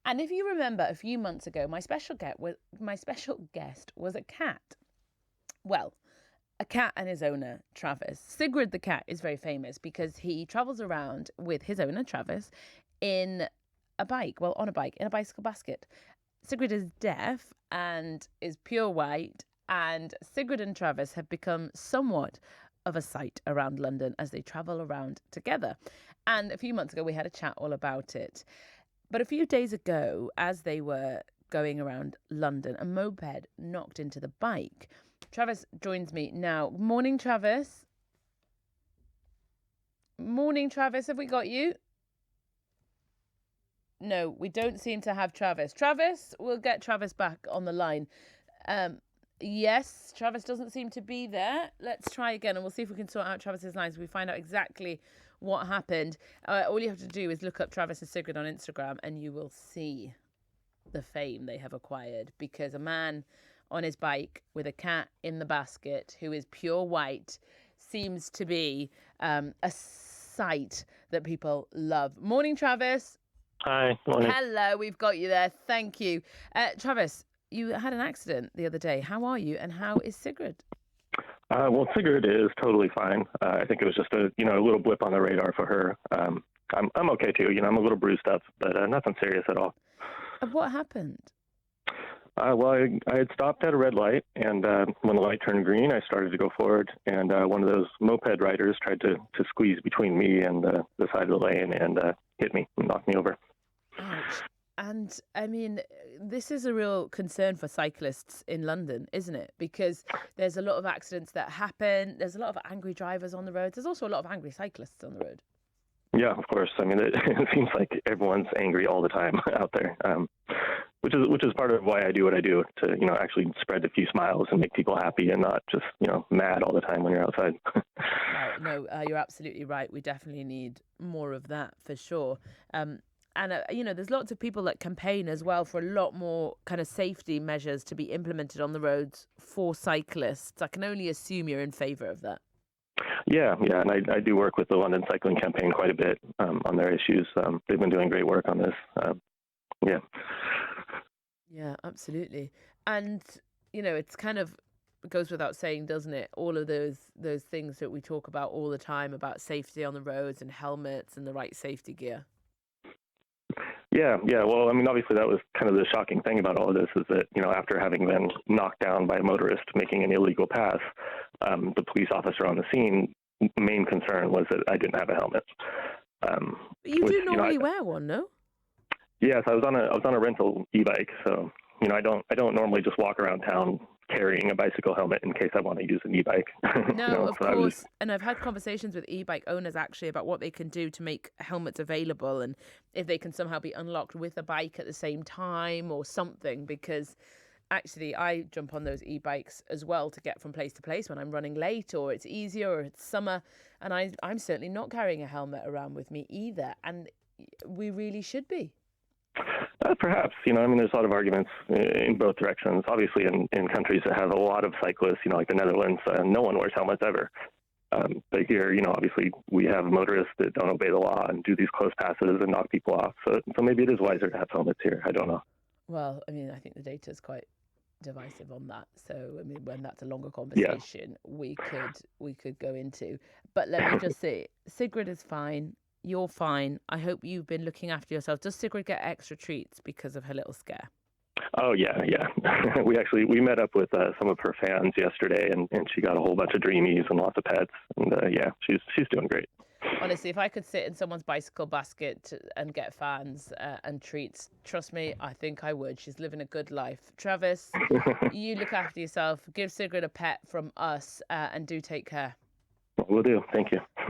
And if you remember a few months ago, my special guest was a cat. Well, a cat and his owner, Travis. Sigrid the cat is very famous because he travels around with his owner, Travis, in a bike, well, on a bike, in a bicycle basket. Sigrid is deaf and is pure white, and Sigrid and Travis have become somewhat of a sight around London as they travel around together. And a few months ago, we had a chat all about it. But a few days ago, as they were going around London, a moped knocked into the bike. Travis joins me now. Morning, Travis. Morning, Travis. Have we got you? No, we don't seem to have Travis. Travis, we'll get Travis back on the line. Yes, Travis doesn't seem to be there. Let's try again and we'll see if we can sort out Travis's lines. We find out exactly what happened. All you have to do is look up Travis and Sigrid on Instagram and you will see the fame they have acquired, because a man on his bike with a cat in the basket who is pure white seems to be a sight that people love. Morning, Travis. Hi. Morning. Hello, we've got you there. Thank you. Travis, you had an accident the other day. How are you and how is Sigrid? Well, Sigrid is totally fine. I think it was just a little blip on the radar for her. I'm okay too. I'm a little bruised up, but nothing serious at all. What happened? Well, I had stopped at a red light, and when the light turned green, I started to go forward, and one of those moped riders tried to squeeze between me and the side of the lane and hit me and knocked me over. Ouch. And I mean, this is a real concern for cyclists in London, isn't it? Because there's a lot of accidents that happen. There's a lot of angry drivers on the roads. There's also a lot of angry cyclists on the road. Yeah, of course. I mean, it seems like everyone's angry all the time out there, which is part of why I do what I do, to actually spread a few smiles and make people happy and not just mad all the time when you're outside. Right. No, you're absolutely right. We definitely need more of that for sure. And, there's lots of people that campaign as well for a lot more kind of safety measures to be implemented on the roads for cyclists. I can only assume you're in favour of that. Yeah, and I do work with the London Cycling Campaign quite a bit on their issues. They've been doing great work on this. Yeah. Yeah, absolutely. And, it's kind of goes without saying, doesn't it? All of those things that we talk about all the time about safety on the roads and helmets and the right safety gear. Yeah. Well, I mean, obviously that was kind of the shocking thing about all of this is that, after having been knocked down by a motorist making an illegal pass, the police officer on the scene, main concern was that I didn't have a helmet. You do normally wear one, no? Yes, I was on a rental e-bike, so I don't normally just walk around town carrying a bicycle helmet in case I want to use an e-bike. No, of course. And I've had conversations with e-bike owners actually about what they can do to make helmets available and if they can somehow be unlocked with a bike at the same time or something, because actually I jump on those e-bikes as well to get from place to place when I'm running late or it's easier or it's summer, and I'm certainly not carrying a helmet around with me either, and we really should be. Perhaps, there's a lot of arguments in both directions. Obviously, in countries that have a lot of cyclists, like the Netherlands, no one wears helmets ever. But here, obviously, we have motorists that don't obey the law and do these close passes and knock people off. So maybe it is wiser to have helmets here. I don't know. Well, I mean, I think the data is quite divisive on that. So, I mean, when that's a longer conversation, we could go into. But let me just say, Sigrid is fine. You're fine. I hope you've been looking after yourself. Does Sigrid get extra treats because of her little scare? Oh, yeah. We met up with some of her fans yesterday, and she got a whole bunch of dreamies and lots of pets. And she's doing great. Honestly, if I could sit in someone's bicycle basket and get fans and treats, trust me, I think I would. She's living a good life. Travis, you look after yourself. Give Sigrid a pet from us and do take care. Will do. Thank you.